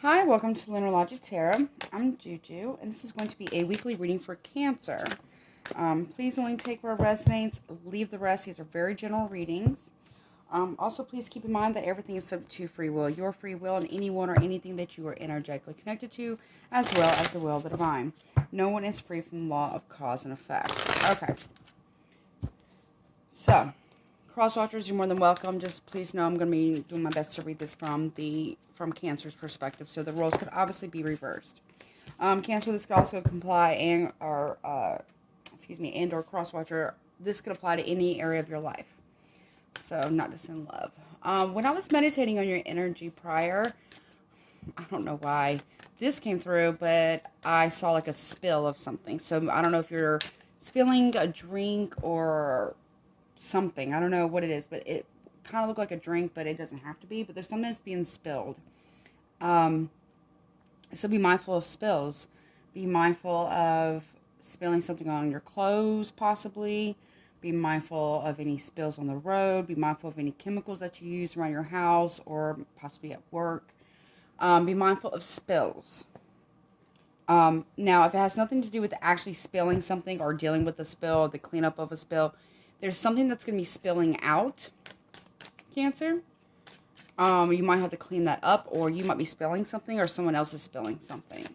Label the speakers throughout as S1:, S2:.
S1: Hi, welcome to Lunar Logic Tarot. I'm Juju, and this is going to be a weekly reading for Cancer. Please only take where it resonates, leave the rest. These are very general readings. Also, please keep in mind that everything is subject to free will. Your free will and anyone or anything that you are energetically connected to, as well as the will of the divine. No one is free from the law of cause and effect. Okay. So, cross-watchers, you're more than welcome. Just please know I'm going to be doing my best to read this from Cancer's perspective. So the roles could obviously be reversed. Cancer, this could also comply and or cross-watcher. This could apply to any area of your life. So not just in love. When I was meditating on your energy prior, I don't know why this came through, but I saw like a spill of something. So I don't know if you're spilling a drink or something. I don't know what it is, but it kind of looked like a drink, but it doesn't have to be. But there's something that's being spilled. So be mindful of spills. Be mindful of spilling something on your clothes, possibly. Be mindful of any spills on the road. Be mindful of any chemicals that you use around your house or possibly at work. Be mindful of spills. Now, if it has nothing to do with actually spilling something or dealing with the spill, the cleanup of a spill, there's something that's going to be spilling out, Cancer. You might have to clean that up, or you might be spilling something, or someone else is spilling something.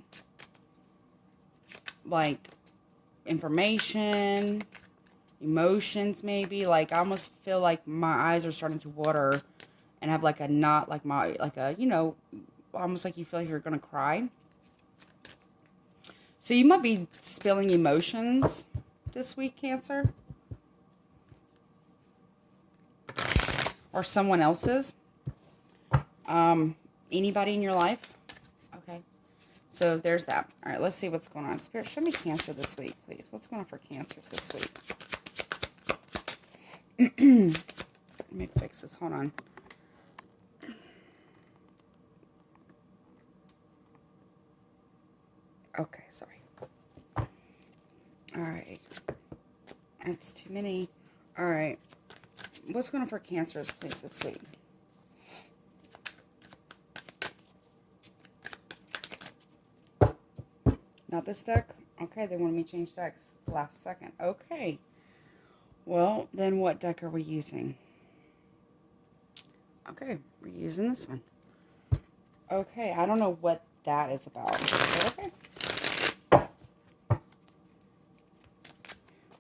S1: Like information, emotions, maybe. Like I almost feel like my eyes are starting to water, and have like a knot, almost like you feel like you're gonna cry. So you might be spilling emotions this week, Cancer, or someone else's. Anybody in your life? Okay. So there's that. All right, let's see what's going on. Spirit, show me Cancer this week, please. What's going on for Cancers this week? Let me fix this. Hold on. Okay, sorry. All right. That's too many. All right. What's going on for Cancers, please, this week? Not this deck? Okay, they wanted me to change decks last second. Okay. Well, then what deck are we using? Okay, we're using this one. Okay, I don't know what that is about. Okay.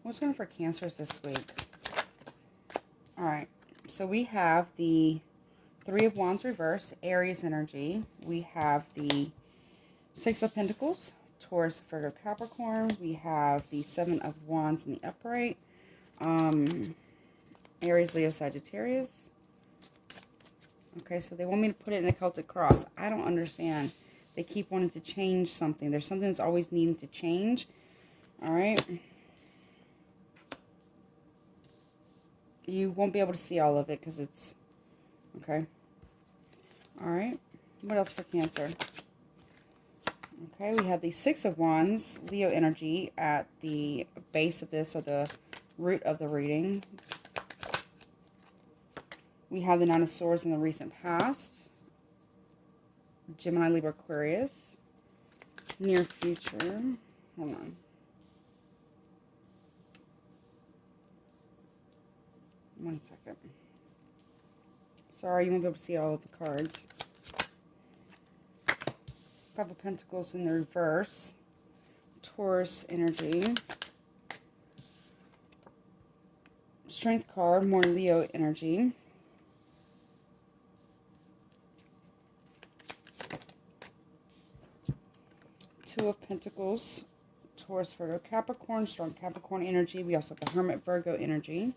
S1: What's going on for Cancers this week? Alright, so we have the Three of Wands reverse, Aries energy. We have the Six of Pentacles, Taurus, Virgo, Capricorn. We have the Seven of Wands in the upright. Aries, Leo, Sagittarius. Okay, so they want me to put it in a Celtic cross. I don't understand. They keep wanting to change something. There's something that's always needing to change. All right. You won't be able to see all of it because it's... Okay. All right. What else for Cancer? Okay, we have the Six of Wands, Leo energy, at the base of this, or the root of the reading. We have the Nine of Swords in the recent past. Gemini, Libra, Aquarius. Near future. Hold on. One second. Sorry, you won't be able to see all of the cards. Five of Pentacles in the reverse. Taurus energy. Strength card, more Leo energy. Two of Pentacles. Taurus, Virgo, Capricorn. Strong Capricorn energy. We also have the Hermit, Virgo energy.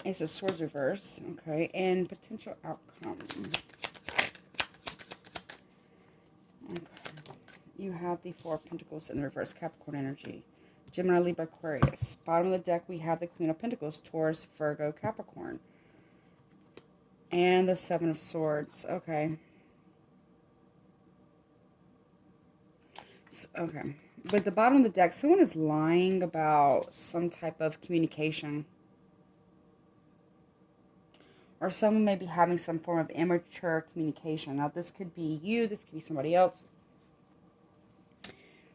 S1: Ace of Swords reverse. Okay, and potential outcome. Okay. You have the Four of Pentacles in the reverse, Capricorn energy. Gemini, Libra, Aquarius. Bottom of the deck, we have the Queen of Pentacles, Taurus, Virgo, Capricorn. And the Seven of Swords. Okay. Okay. with the bottom of the deck, someone is lying about some type of communication. Or someone may be having some form of immature communication. Now, this could be you. This could be somebody else.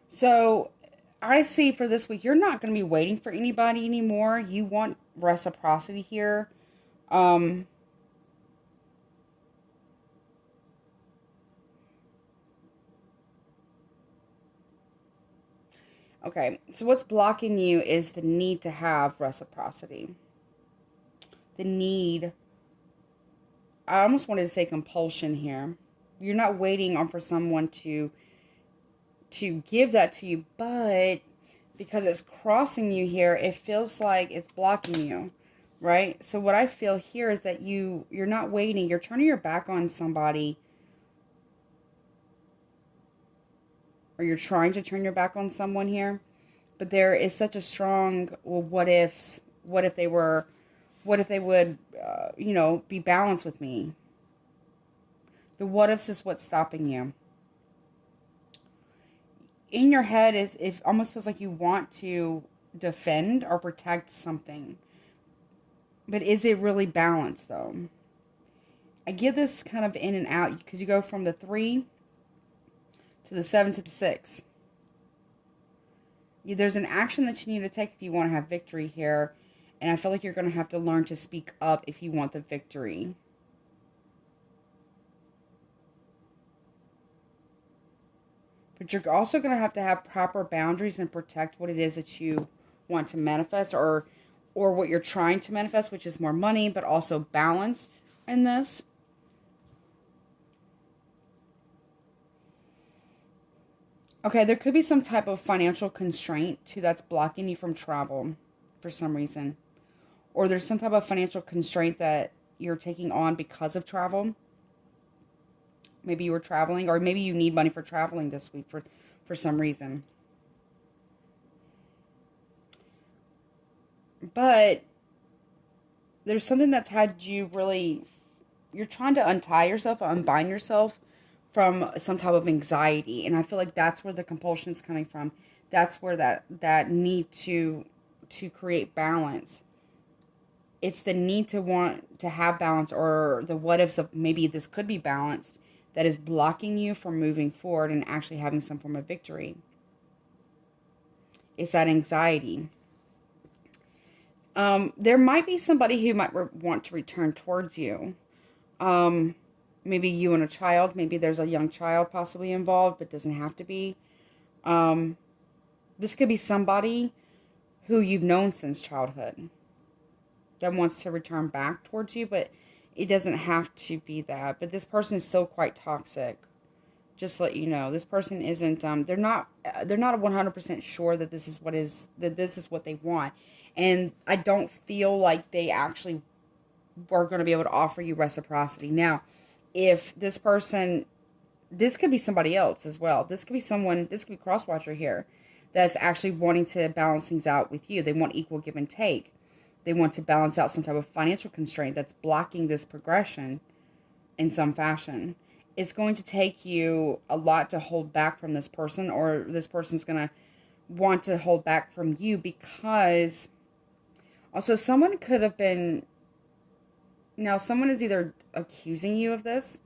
S1: So, I see for this week, you're not going to be waiting for anybody anymore. You want reciprocity here. Okay, so what's blocking you is the need to have reciprocity. The need, I almost wanted to say compulsion here. You're not waiting on for someone to give that to you, but because it's crossing you here, it feels like it's blocking you, right? So what I feel here is that you're not waiting. You're turning your back on somebody, or you're trying to turn your back on someone here, but there is such a strong, well, what if they would, be balanced with me? The what ifs is what's stopping you. In your head, it almost feels like you want to defend or protect something. But is it really balanced, though? I get this kind of in and out because you go from the 3 to the 7 to the 6. There's an action that you need to take if you want to have victory here. And I feel like you're going to have to learn to speak up if you want the victory. But you're also going to have proper boundaries and protect what it is that you want to manifest, or what you're trying to manifest, which is more money, but also balanced in this. Okay, there could be some type of financial constraint too that's blocking you from travel for some reason. Or there's some type of financial constraint that you're taking on because of travel. Maybe you were traveling, or maybe you need money for traveling this week for some reason. But there's something that's had you really, you're trying to untie yourself, unbind yourself from some type of anxiety. And I feel like that's where the compulsion is coming from. That's where that need to create balance. It's the need to want to have balance, or the what ifs of maybe this could be balanced, that is blocking you from moving forward and actually having some form of victory. It's that anxiety. There might be somebody who might want to return towards you. Maybe you and a child. Maybe there's a young child possibly involved, but doesn't have to be. This could be somebody who you've known since childhood that wants to return back towards you, but it doesn't have to be that. But this person is still quite toxic. Just to let you know, this person isn't. They're not 100% sure that this is what they want, and I don't feel like they actually are going to be able to offer you reciprocity. Now, if this person, this could be somebody else as well. This could be someone. This could be crosswatcher here, that's actually wanting to balance things out with you. They want equal give and take. They want to balance out some type of financial constraint that's blocking this progression in some fashion. It's going to take you a lot to hold back from this person, or this person's going to want to hold back from you, because also someone could have been, now someone is either accusing you of this,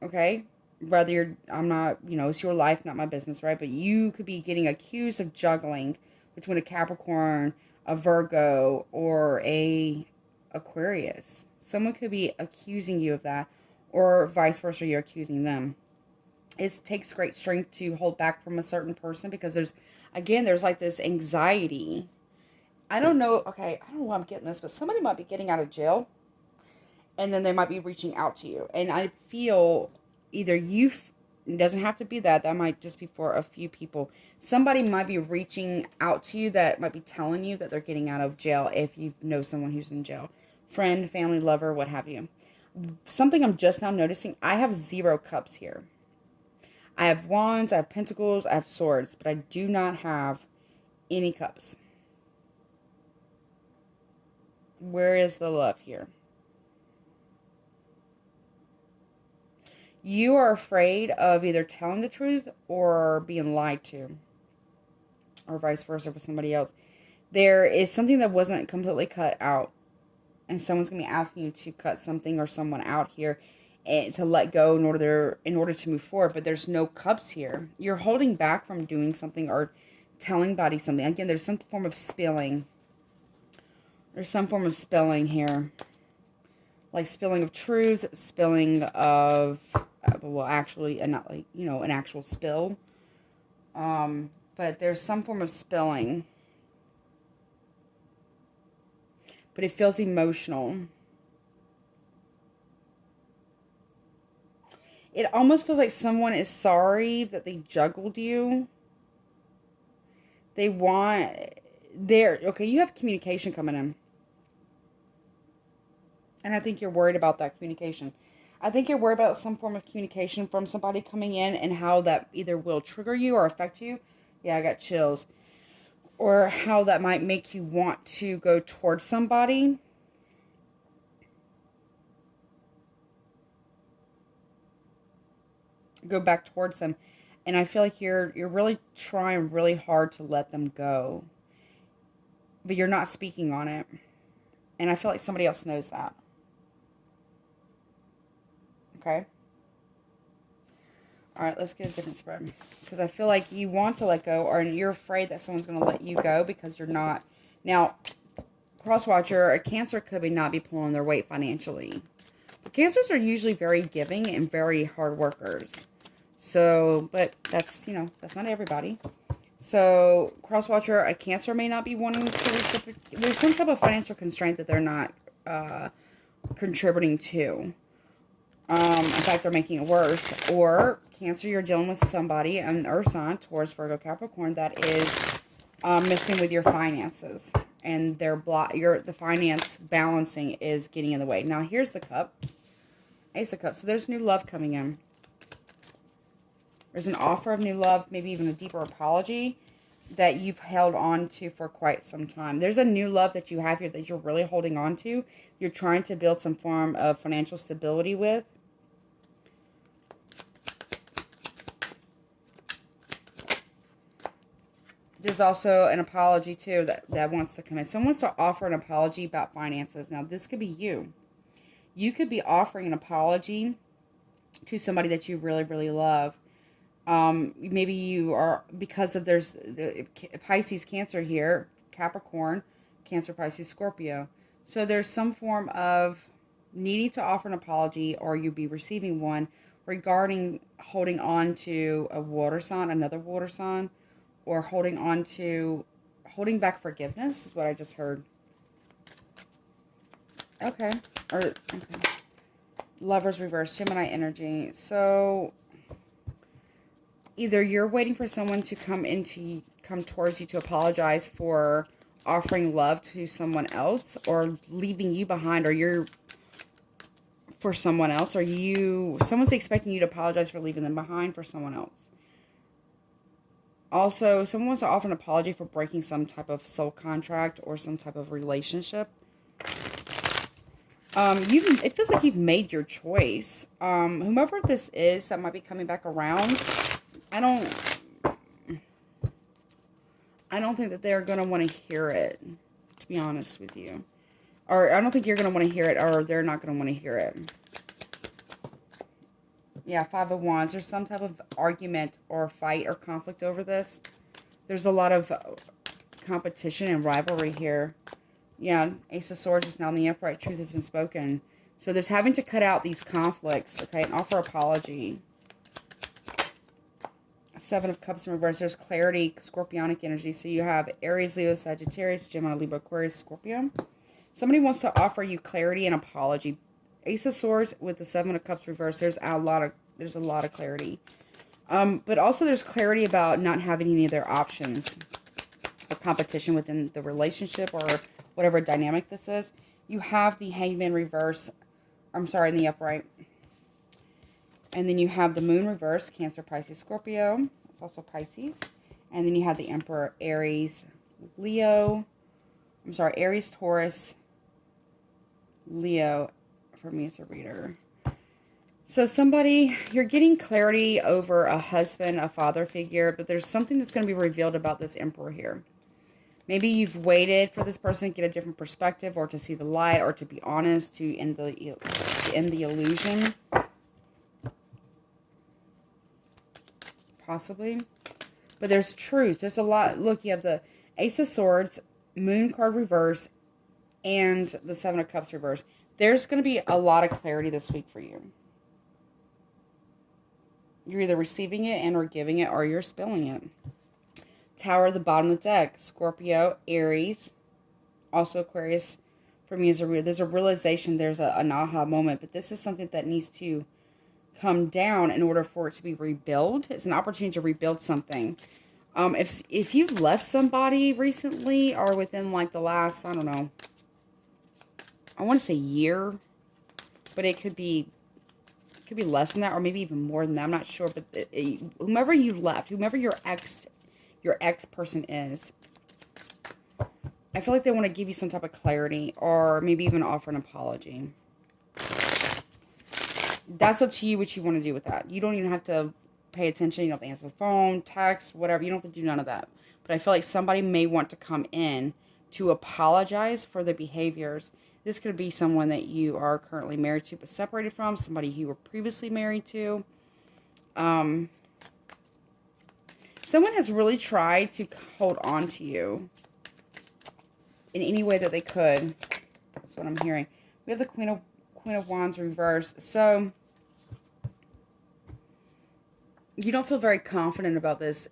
S1: okay? Whether it's your life, not my business, right? But you could be getting accused of juggling between a Capricorn, a Virgo, or a Aquarius. Someone could be accusing you of that, or vice versa, you're accusing them. It takes great strength to hold back from a certain person, because there's like this anxiety. I don't know why I'm getting this, but somebody might be getting out of jail, and then they might be reaching out to you. And I feel either it doesn't have to be that might just be for a few people. Somebody might be reaching out to you that might be telling you that they're getting out of jail, if you know someone who's in jail. Friend, family, lover, what have you. Something I'm just now noticing, I have 0 cups here. I have wands, I have pentacles, I have swords, but I do not have any cups. Where is the love here? You are afraid of either telling the truth or being lied to. or vice versa for somebody else. There is something that wasn't completely cut out, and someone's going to be asking you to cut something or someone out here and to let go in order to move forward. But there's no cups here. You're holding back from doing something or telling body something. Again, there's some form of spilling. There's some form of spilling here. Like spilling of truth, spilling of, well, actually, not like, you know, an actual spill. But there's some form of spilling. But it feels emotional. It almost feels like someone is sorry that they juggled you. They want okay, you have communication coming in. And I think you're worried about that communication. I think you're worried about some form of communication from somebody coming in and how that either will trigger you or affect you. Yeah, I got chills. Or how that might make you want to go towards somebody. Go back towards them. And I feel like you're really trying really hard to let them go. But you're not speaking on it. And I feel like somebody else knows that. Okay? Alright, let's get a different spread. Because I feel like you want to let go, or you're afraid that someone's going to let you go because you're not. Now, cross-watcher, a Cancer could not be pulling their weight financially. But Cancers are usually very giving and very hard workers. So, but that's, you know, that's not everybody. So, cross-watcher, a Cancer may not be wanting to reciprocate. There's some type of financial constraint that they're not contributing to. In fact, they're making it worse. Or, Cancer, you're dealing with somebody, an Earth sign, Taurus, Virgo, Capricorn, that is messing with your finances. And the finance balancing is getting in the way. Now, here's the cup. Ace of Cups. So, there's new love coming in. There's an offer of new love, maybe even a deeper apology that you've held on to for quite some time. There's a new love that you have here that you're really holding on to. You're trying to build some form of financial stability with. There's also an apology, too, that wants to come in. Someone wants to offer an apology about finances. Now, this could be you. You could be offering an apology to somebody that you really, really love. Maybe you are, because of there's the Pisces, Cancer here, Capricorn, Cancer, Pisces, Scorpio. So there's some form of needing to offer an apology, or you be receiving one regarding holding on to a water sign, another water sign, or holding back forgiveness is what I just heard. Okay. Okay. Lovers reverse, Gemini energy. So either you're waiting for someone to come towards you to apologize for offering love to someone else, or leaving you behind, or you're for someone else, or someone's expecting you to apologize for leaving them behind for someone else. Also, someone wants to offer an apology for breaking some type of soul contract or some type of relationship. It feels like you've made your choice. Whomever this is that might be coming back around, I don't think that they're going to want to hear it, to be honest with you. Or I don't think you're going to want to hear it, or they're not going to want to hear it. Yeah, Five of Wands. There's some type of argument or fight or conflict over this. There's a lot of competition and rivalry here. Yeah, Ace of Swords is now in the upright. Truth has been spoken. So there's having to cut out these conflicts, okay, and offer apology. Seven of Cups in reverse. There's clarity, Scorpionic energy. So you have Aries, Leo, Sagittarius, Gemini, Libra, Aquarius, Scorpio. Somebody wants to offer you clarity and apology. Ace of Swords with the Seven of Cups reverse. There's a lot of clarity. But also there's clarity about not having any other options or competition within the relationship or whatever dynamic this is. You have the Hangman reverse. I'm sorry, in the upright. And then you have the Moon reverse, Cancer, Pisces, Scorpio. It's also Pisces. And then you have the Emperor, Aries, Leo. I'm sorry, Aries, Taurus, Leo. For me as a reader. So somebody, you're getting clarity over a husband, a father figure, but there's something that's going to be revealed about this Emperor here. Maybe you've waited for this person to get a different perspective, or to see the light, or to be honest, to end the illusion. Possibly. But there's truth. There's a lot. Look, you have the Ace of Swords, Moon card reverse, and the Seven of Cups reverse. There's going to be a lot of clarity this week for you. You're either receiving it and or giving it, or you're spilling it. Tower at the bottom of the deck. Scorpio, Aries, also Aquarius. For me, there's a realization, there's an aha moment. But this is something that needs to come down in order for it to be rebuilt. It's an opportunity to rebuild something. If you've left somebody recently, or within like the last, I don't know, I want to say year, but it could be less than that, or maybe even more than that. I'm not sure, but whomever you left, whomever your ex person is, I feel like they want to give you some type of clarity, or maybe even offer an apology. That's up to you what you want to do with that. You don't even have to pay attention. You don't have to answer the phone, text, whatever. You don't have to do none of that. But I feel like somebody may want to come in to apologize for their behaviors. This could be someone that you are currently married to but separated from, somebody you were previously married to. Someone has really tried to hold on to you in any way that they could. That's what I'm hearing. We have the Queen of Wands reversed. So you don't feel very confident about this.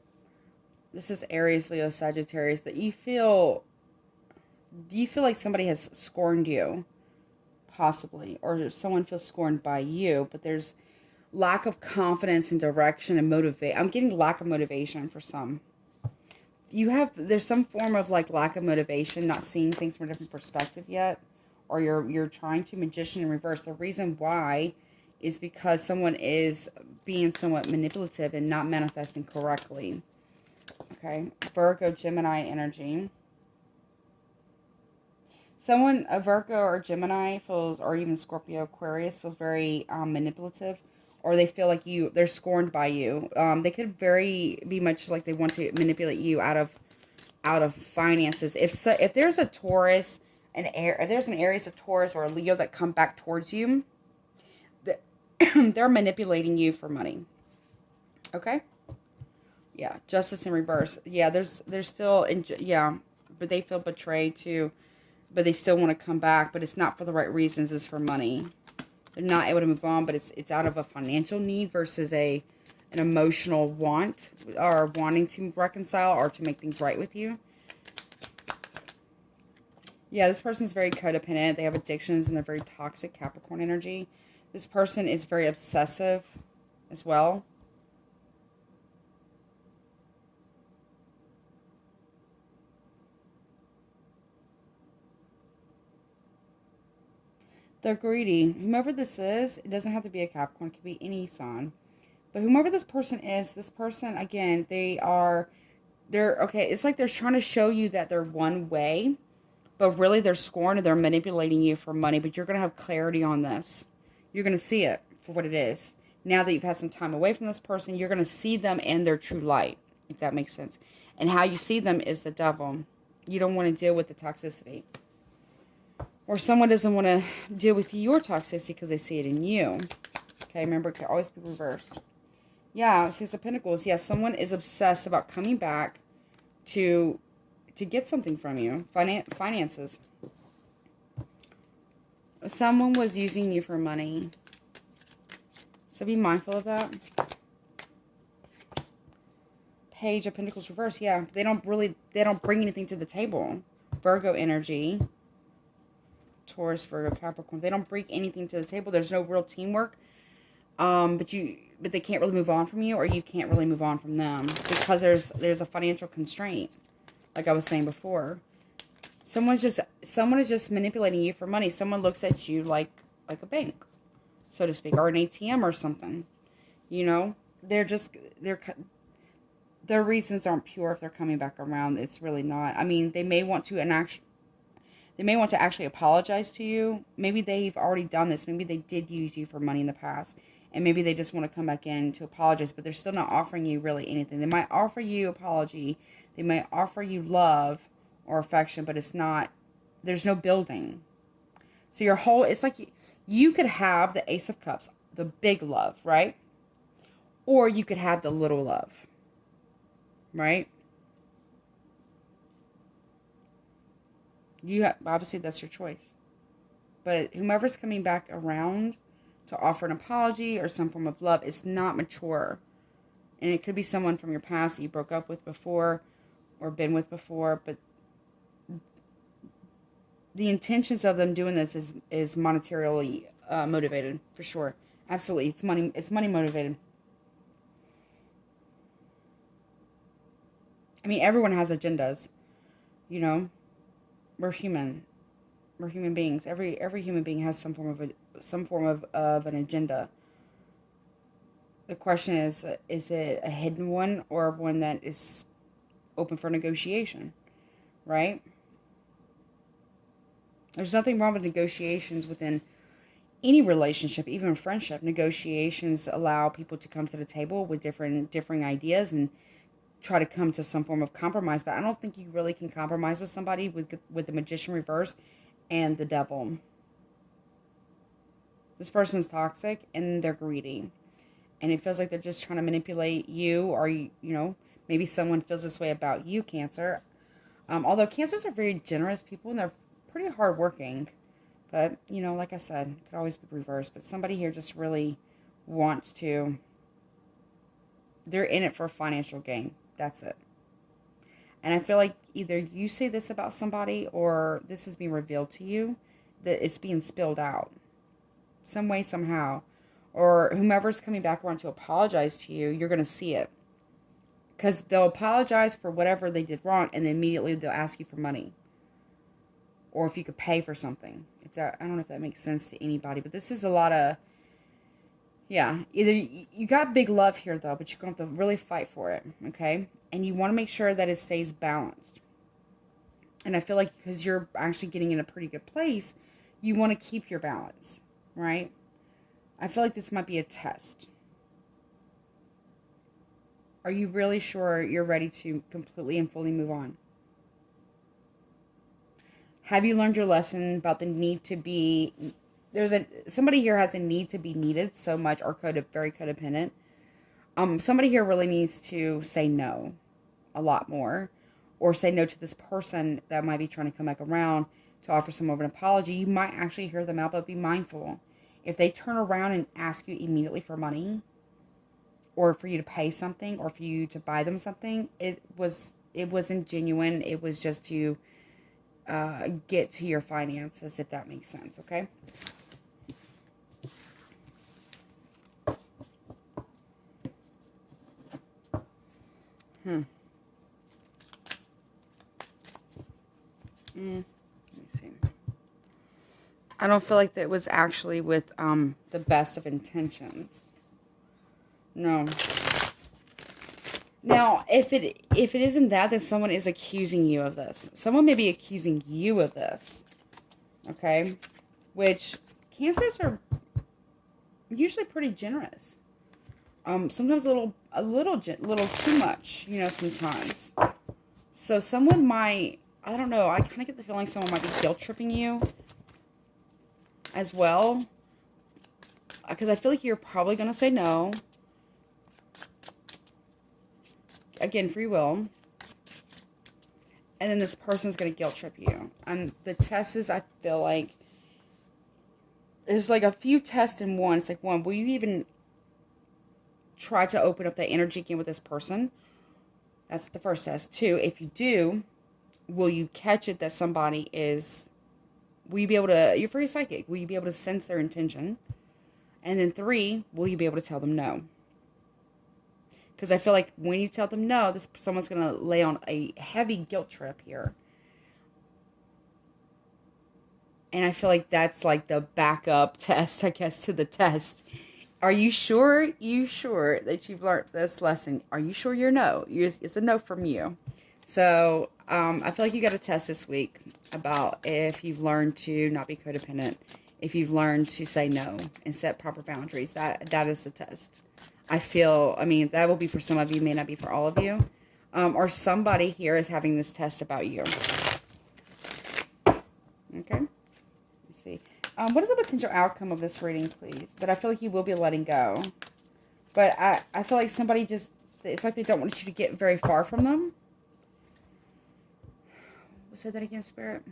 S1: This is Aries, Leo, Sagittarius. That you feel like somebody has scorned you, possibly, or someone feels scorned by you, but there's lack of confidence and direction and motivation. I'm getting lack of motivation for some. There's some form of like lack of motivation, not seeing things from a different perspective yet, or you're trying to Magician in reverse. The reason why is because someone is being somewhat manipulative and not manifesting correctly. Okay, Virgo, Gemini energy. Someone, a Virgo or Gemini feels, or even Scorpio, Aquarius feels very manipulative, or they feel like they're scorned by you. They could be much like they want to manipulate you out of finances. If there's a Taurus, if there's an Aries, a Taurus, or a Leo that come back towards you, they're manipulating you for money. Okay? Yeah, Justice in reverse. Yeah, there's still, but they feel betrayed too. But they still want to come back, but it's not for the right reasons. It's for money. They're not able to move on, but it's out of a financial need versus an emotional want, or wanting to reconcile or to make things right with you. Yeah, this person is very codependent. They have addictions and they're very toxic, Capricorn energy. This person is very obsessive as well. They're greedy. Whomever this is, it doesn't have to be a Capricorn. It could be any sign. But whomever this person is, this person, again, they're okay. It's like they're trying to show you that they're one way, but really they're scorned and they're manipulating you for money. But you're going to have clarity on this. You're going to see it for what it is. Now that you've had some time away from this person, you're going to see them in their true light, if that makes sense. And how you see them is the devil. You don't want to deal with the toxicity. Or someone doesn't want to deal with your toxicity because they see it in you. Okay, remember, it can always be reversed. Yeah, Six of Pentacles. Yeah, someone is obsessed about coming back to get something from you. Finances. Someone was using you for money. So be mindful of that. Page of Pentacles reverse. Yeah, they don't bring anything to the table. Virgo energy. Taurus, Virgo, Capricorn. They don't bring anything to the table. There's no real teamwork. But they can't really move on from you, or you can't really move on from them because there's a financial constraint, like I was saying before. Someone is just manipulating you for money. Someone looks at you like a bank, so to speak, or an ATM or something. You know, their reasons aren't pure if they're coming back around. It's really not. I mean, they may want to actually apologize to you. Maybe they've already done this. Maybe they did use you for money in the past. and maybe they just want to come back in to apologize, but they're still not offering you really anything. They might offer you apology, they might offer you love or affection, but it's not, there's no building. So your whole, it's like you could have the Ace of Cups, the big love, right? Or you could have the little love, right? You have, obviously that's your choice. But whomever's coming back around to offer an apology or some form of love, it's not mature. And it could be someone from your past that you broke up with before or been with before, but the intentions of them doing this is monetarily motivated, for sure. Absolutely. It's money motivated. I mean, everyone has agendas, you know. We're human. We're human beings. Every human being has some form of an agenda. The question is it a hidden one or one that is open for negotiation, right? There's nothing wrong with negotiations within any relationship, even friendship. Negotiations allow people to come to the table with differing ideas and try to come to some form of compromise. But I don't think you really can compromise with somebody with the Magician reverse and the Devil. This person's toxic and they're greedy. And it feels like they're just trying to manipulate you, or, you know, maybe someone feels this way about you, Cancer. Although Cancers are very generous people and they're pretty hardworking. But, you know, like I said, it could always be reversed. But somebody here just really wants to, they're in it for financial gain. That's it. And I feel like either you say this about somebody or this is being revealed to you, that it's being spilled out. Some way, somehow. Or whomever's coming back around to apologize to you, you're going to see it. Because they'll apologize for whatever they did wrong, and then immediately they'll ask you for money. Or if you could pay for something. If that, I don't know if that makes sense to anybody, but this is a lot of, yeah, either you got big love here, though, but you're going to have to really fight for it, okay? And you want to make sure that it stays balanced. And I feel like because you're actually getting in a pretty good place, you want to keep your balance, right? I feel like this might be a test. Are you really sure you're ready to completely and fully move on? Have you learned your lesson about the need to be... somebody here has a need to be needed so much, or very codependent. Somebody here really needs to say no a lot more, or say no to this person that might be trying to come back around to offer some of an apology. You might actually hear them out, but be mindful. If they turn around and ask you immediately for money, or for you to pay something, or for you to buy them something, it wasn't genuine. It was just to get to your finances, if that makes sense, okay? Let me see. I don't feel like that was actually with the best of intentions. No. Now, if it isn't that, then someone is accusing you of this. Someone may be accusing you of this. Okay? Which, Cancers are usually pretty generous. Sometimes a little too much, you know, sometimes. So someone might, I don't know, I kind of get the feeling someone might be guilt-tripping you as well. Because I feel like you're probably going to say no. Again, free will. And then this person's going to guilt trip you. And the test is, I feel like, there's like a few tests in one. It's like, one, will you even try to open up that energy again with this person? That's the first test. Two, if you do, will you catch it that somebody is, will you be able to, you're very psychic, will you be able to sense their intention? And then three, will you be able to tell them no? Because I feel like when you tell them no, someone's going to lay on a heavy guilt trip here. And I feel like that's like the backup test, I guess, to the test. Are you sure that you've learned this lesson? Are you sure you're no? It's a no from you. So I feel like you got a test this week about if you've learned to not be codependent if you've learned to say no and set proper boundaries. That is the test. I mean, that will be for some of you, may not be for all of you. Or somebody here is having this test about you. Okay. Let's see. What is the potential outcome of this reading, please? But I feel like you will be letting go. But I feel like somebody just, it's like they don't want you to get very far from them. Say that again, Spirit.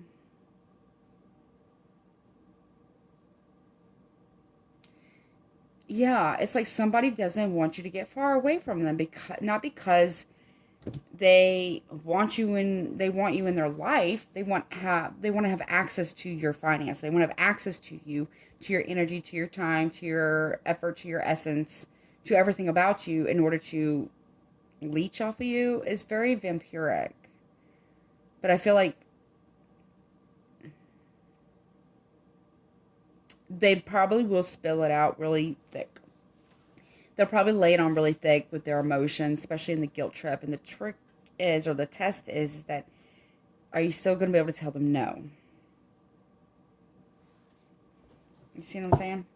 S1: Yeah, it's like somebody doesn't want you to get far away from them, not because they want you in their life. They want to have access to your finance. They want to have access to you, to your energy, to your time, to your effort, to your essence, to everything about you in order to leech off of you. Is very vampiric. But I feel like they probably will spill it out really thick. They'll probably lay it on really thick with their emotions, especially in the guilt trip. And the trick is, or the test is that, are you still going to be able to tell them no? You see what I'm saying?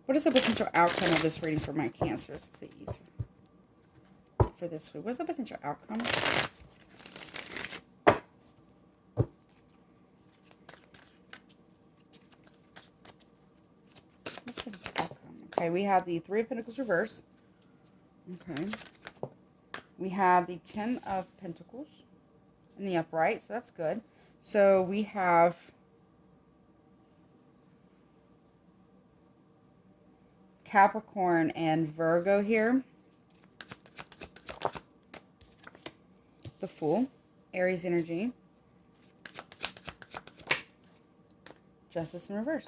S1: What is the potential outcome of this reading for my Cancers, please? For this week. What's the potential outcome? Okay, we have the Three of Pentacles reverse. Okay. We have the Ten of Pentacles in the upright, so that's good. So we have Capricorn and Virgo here. The Fool, Aries energy. Justice in reverse.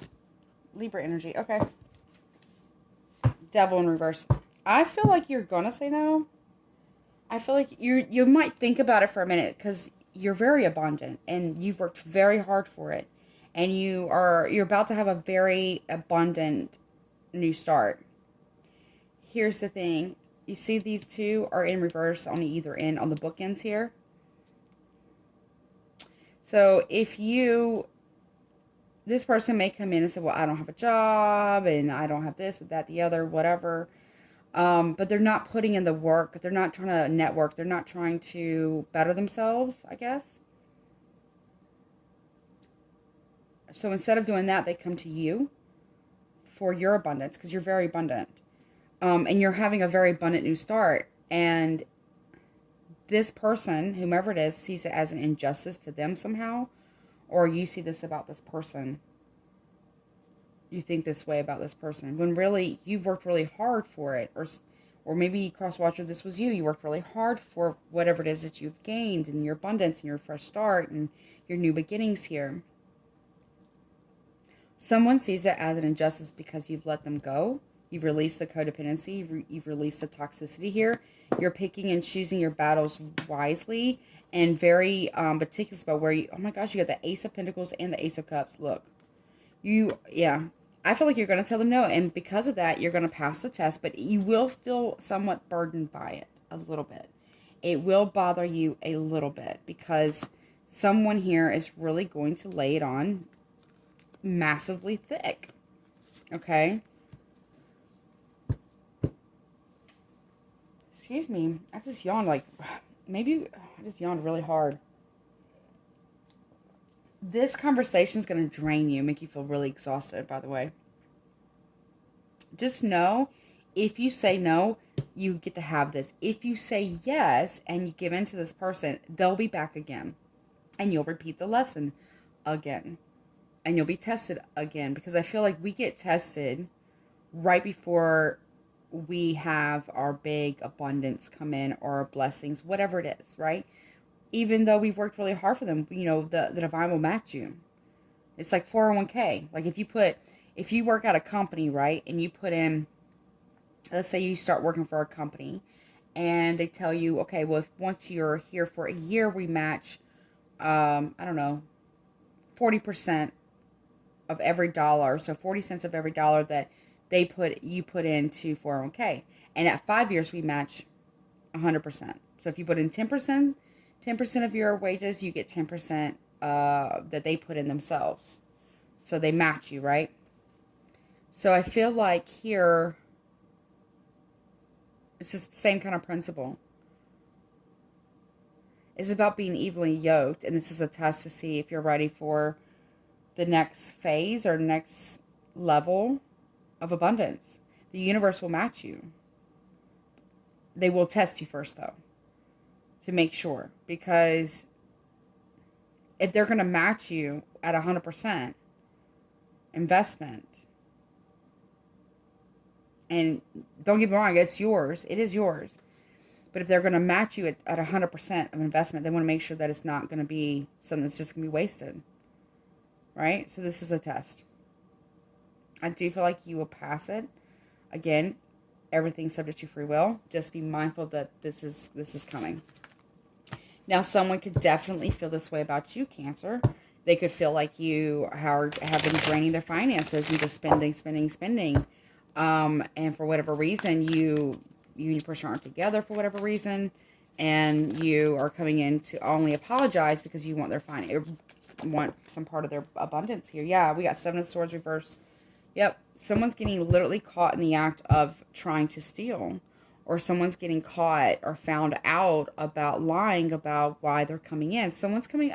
S1: Libra energy. Okay. Devil in reverse. I feel like you're gonna say no. I feel like you might think about it for a minute because you're very abundant and you've worked very hard for it, and you're about to have a very abundant new start. Here's the thing. You see these two are in reverse on either end, on the bookends here. So if this person may come in and say, well, I don't have a job, and I don't have this, that, the other, whatever. But they're not putting in the work. They're not trying to network. They're not trying to better themselves, I guess. So instead of doing that, they come to you for your abundance, because you're very abundant. And you're having a very abundant new start. And this person, whomever it is, sees it as an injustice to them somehow. Or you see this about this person. You think this way about this person. When really, you've worked really hard for it. Or maybe, Cross-Watcher, this was you. You worked really hard for whatever it is that you've gained. And your abundance and your fresh start. And your new beginnings here. Someone sees it as an injustice because you've let them go. You've released the codependency. You've released the toxicity here. You're picking and choosing your battles wisely. And very meticulous about where you... Oh my gosh, you got the Ace of Pentacles and the Ace of Cups. Look. Yeah. I feel like you're going to tell them no. And because of that, you're going to pass the test. But you will feel somewhat burdened by it. A little bit. It will bother you a little bit. Because someone here is really going to lay it on massively thick. Okay? Excuse me. I just yawned like... Maybe I just yawned really hard. This conversation is going to drain you, make you feel really exhausted, by the way. Just know, if you say no, you get to have this. If you say yes and you give in to this person, they'll be back again. And you'll repeat the lesson again. And you'll be tested again. Because I feel like we get tested right before we have our big abundance come in, or our blessings, whatever it is, right? Even though we've worked really hard for them, you know, the divine will match you. It's like 401k. Like if you work at a company, right, and you put in, let's say you start working for a company, and they tell you, okay, well, once you're here for a year, we match, I don't know, 40% of every dollar. So 40 cents of every dollar that you put into 401k. And at 5 years, we match 100%. So if you put in 10% of your wages, you get 10% that they put in themselves. So they match you, right? So I feel like here, it's just the same kind of principle. It's about being evenly yoked, and this is a test to see if you're ready for the next phase or next level of abundance. The universe will match you. They will test you first, though, to make sure. Because if they're going to match you at 100% investment, and don't get me wrong, it's yours. It is yours. But if they're going to match you at 100% of investment, they want to make sure that it's not going to be something that's just going to be wasted. Right? So this is a test. I do feel like you will pass it. Again, everything's subject to free will. Just be mindful that this is coming. Now, someone could definitely feel this way about you, Cancer. They could feel like you have been draining their finances and just spending. And for whatever reason, you and your person aren't together for whatever reason, and you are coming in to only apologize because you want want some part of their abundance here. Yeah, we got Seven of Swords reverse. Yep, someone's getting literally caught in the act of trying to steal, or someone's getting caught or found out about lying about why they're coming in. Somebody's coming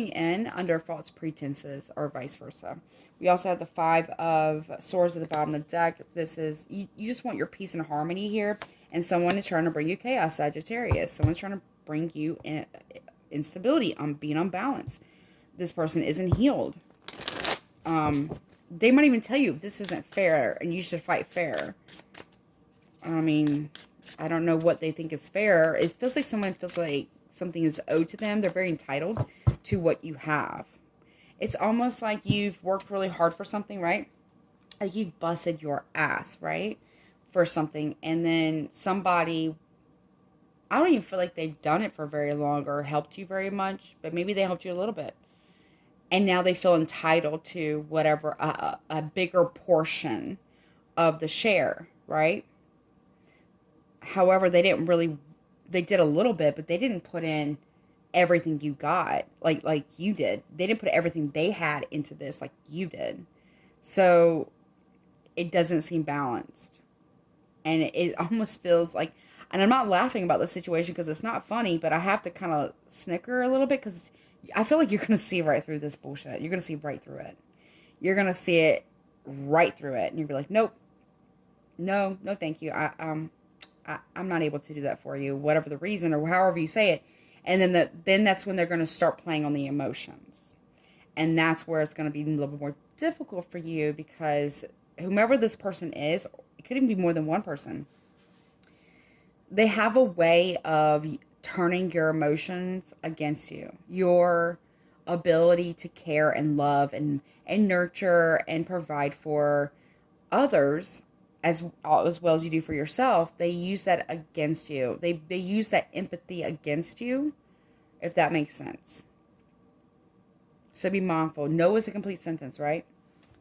S1: in under false pretenses, or vice versa. We also have the Five of Swords at the bottom of the deck. This is, you just want your peace and harmony here. And someone is trying to bring you chaos, Sagittarius. Someone's trying to bring you instability, being unbalanced. This person isn't healed. They might even tell you this isn't fair and you should fight fair. I mean, I don't know what they think is fair. It feels like someone feels like something is owed to them. They're very entitled to what you have. It's almost like you've worked really hard for something, right? Like you've busted your ass, right? For something. And then somebody, I don't even feel like they've done it for very long or helped you very much, but maybe they helped you a little bit. And now they feel entitled to whatever, a bigger portion of the share, right? However, they did a little bit, but they didn't put in everything you got like you did. They didn't put everything they had into this like you did. So it doesn't seem balanced. And it almost feels like, and I'm not laughing about the situation because it's not funny, but I have to kind of snicker a little bit because I feel like you're going to see right through this bullshit. You're going to see right through it. You're going to see it right through it. And you'll be like, nope. No, thank you. I'm not able to do that for you, whatever the reason or however you say it. And then that's when they're going to start playing on the emotions. And that's where it's going to be a little bit more difficult for you because whomever this person is, it could even be more than one person. They have a way of turning your emotions against you. Your ability to care and love and nurture and provide for others as well as you do for yourself, they use that against you. They use that empathy against you, if that makes sense. So be mindful. No is a complete sentence, right?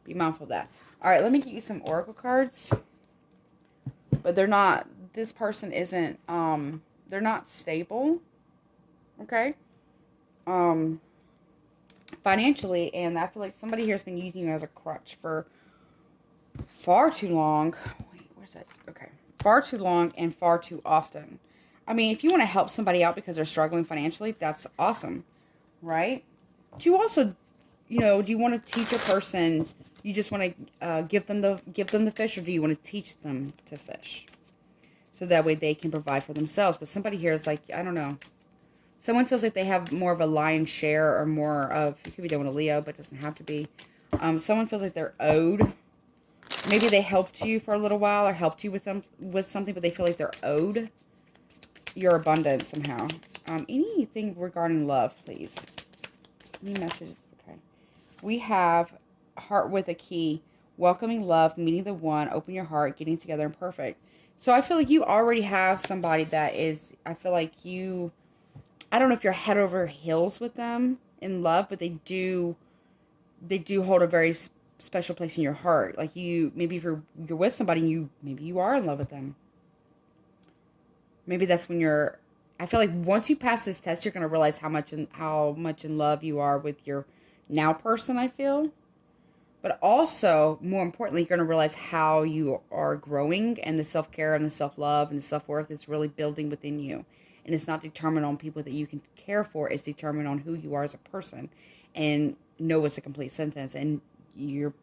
S1: Be mindful of that. All right, let me get you some oracle cards. But they're not, this person isn't, they're not stable, okay? Financially, and I feel like somebody here has been using you as a crutch for far too long. Wait, where's that? Okay. Far too long and far too often. I mean, if you want to help somebody out because they're struggling financially, that's awesome, right? Do you also, do you want to teach a person, you just want to give them the fish, or do you want to teach them to fish? So that way they can provide for themselves. But somebody here is like, I don't know. Someone feels like they have more of a lion's share or more of, it could be done with a Leo, but it doesn't have to be. Someone feels like they're owed. Maybe they helped you for a little while or helped you with something, but they feel like they're owed your abundance somehow. Anything regarding love, please. Any messages? Okay. We have heart with a key. Welcoming love, meeting the one, open your heart, getting together and perfect. So I feel like you already have somebody that is, I feel like I don't know if you're head over heels with them in love, but they do hold a very special place in your heart. Like maybe if you're with somebody, maybe you are in love with them. Maybe that's when I feel like once you pass this test, you're going to realize how much in love you are with your now person, I feel. But also, more importantly, you're going to realize how you are growing, and the self-care and the self-love and the self-worth is really building within you. And it's not determined on people that you can care for. It's determined on who you are as a person. And no is a complete sentence. And you're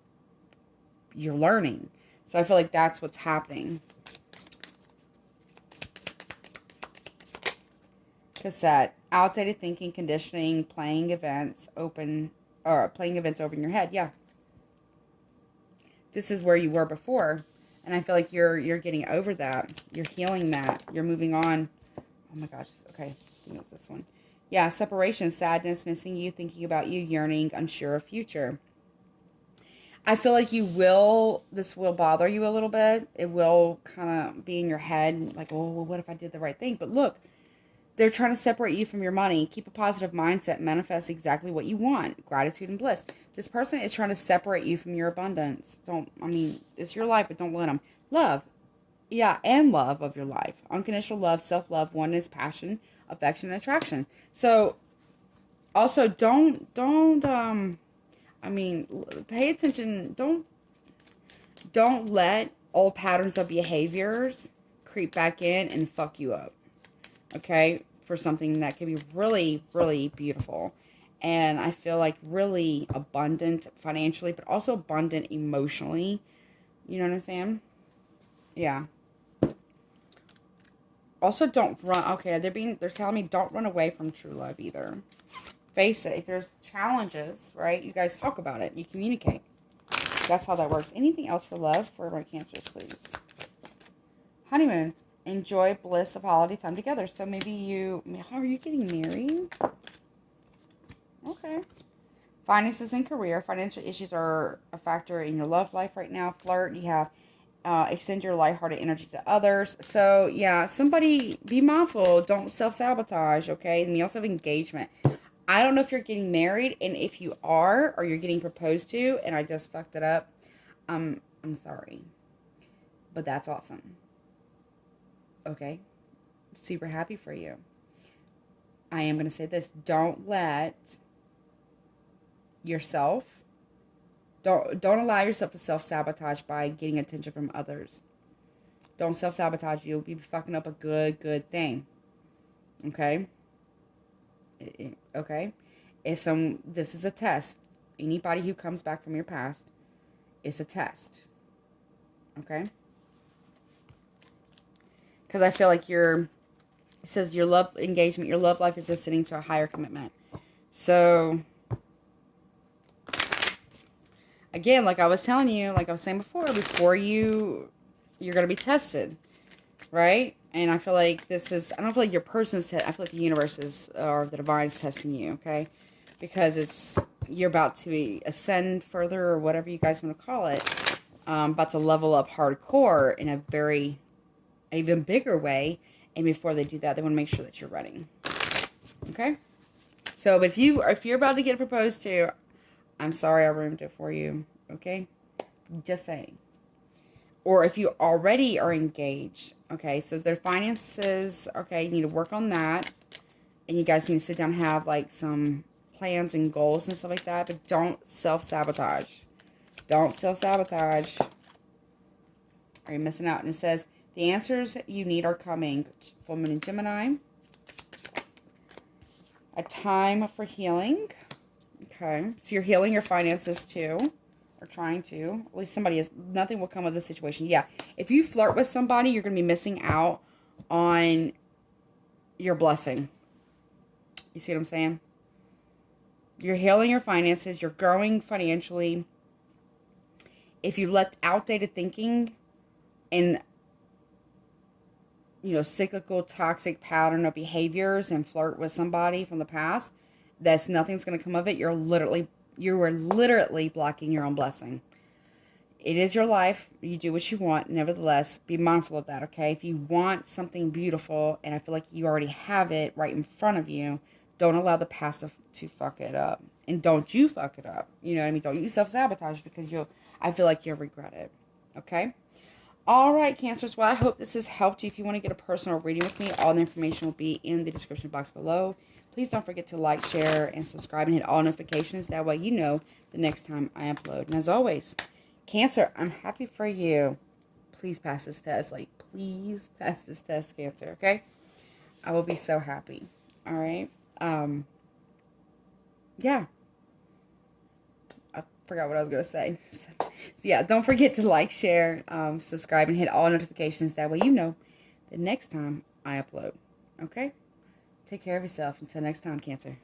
S1: learning. So I feel like that's what's happening. Cassette. Outdated thinking, conditioning, playing events over in your head. Yeah. This is where you were before. And I feel like you're getting over that. You're healing that. You're moving on. Oh my gosh. Okay. I think it was this one. Yeah. Separation, sadness, missing you, thinking about you, yearning, unsure of future. I feel like this will bother you a little bit. It will kind of be in your head. Like, oh, well, what if I did the right thing? But look, they're trying to separate you from your money. Keep a positive mindset. Manifest exactly what you want. Gratitude and bliss. This person is trying to separate you from your abundance. It's your life, but don't let them. Love. Yeah, and love of your life. Unconditional love, self-love, oneness, passion, affection, and attraction. So, also, pay attention. Don't let old patterns of behaviors creep back in and fuck you up. Okay? For something that can be really, really beautiful. And I feel like really abundant financially, but also abundant emotionally. You know what I'm saying? Yeah. Also, don't run. Okay, they're telling me don't run away from true love either. Face it. If there's challenges, right, you guys talk about it. You communicate. That's how that works. Anything else for love for my Cancers, please? Honeymoon. Enjoy bliss of holiday time together. So maybe how are you getting married? Okay. Finances and career. Financial issues are a factor in your love life right now. Flirt. You have extend your lighthearted energy to others. So, yeah, somebody be mindful. Don't self-sabotage, okay? And you also have engagement. I don't know if you're getting married, and if you are, or you're getting proposed to, and I just fucked it up, I'm sorry. But that's awesome. Okay? Super happy for you. I am going to say this. Don't let yourself, don't allow yourself to self-sabotage by getting attention from others. Don't self-sabotage. You'll be fucking up a good thing. Okay? Okay? This is a test. Anybody who comes back from your past is a test. Okay? Because I feel like it says your love engagement, your love life is ascending to a higher commitment. So, again, like I was telling you, like I was saying before you're going to be tested, right? And I feel like I don't feel like your person's I feel like the universe or the divine is testing you, okay? Because you're about to ascend further, or whatever you guys want to call it. About to level up hardcore in a very, even bigger way. And before they do that, they want to make sure that you're ready. Okay? So, but if you're about to get proposed to, I'm sorry I ruined it for you. Okay? Just saying. Or if you already are engaged. Okay, so their finances, okay, you need to work on that. And you guys need to sit down and have like some plans and goals and stuff like that. But don't self-sabotage. Don't self-sabotage. Are you missing out? And it says, the answers you need are coming. Full Moon in Gemini. A time for healing. Okay. So you're healing your finances too. Or trying to. At least nothing will come of this situation. Yeah. If you flirt with somebody, you're going to be missing out on your blessing. You see what I'm saying? You're healing your finances. You're growing financially. If you let outdated thinking and cyclical, toxic pattern of behaviors and flirt with somebody from the past, nothing's going to come of it. You are literally blocking your own blessing. It is your life. You do what you want. Nevertheless, be mindful of that, okay? If you want something beautiful, and I feel like you already have it right in front of you, don't allow the past to fuck it up. And don't you fuck it up. You know what I mean? Don't you self-sabotage, because I feel like you'll regret it. Okay? All right, Cancers. Well, I hope this has helped you. If you want to get a personal reading with me, all the information will be in the description box below. Please don't forget to like, share, and subscribe and hit all notifications. That way you know the next time I upload. And as always, Cancer, I'm happy for you. Please pass this test. Like, please pass this test, Cancer, okay? I will be so happy. All right? Yeah. I forgot what I was going to say. So, yeah, don't forget to like, share, subscribe, and hit all notifications. That way you know the next time I upload. Okay? Take care of yourself. Until next time, Cancer.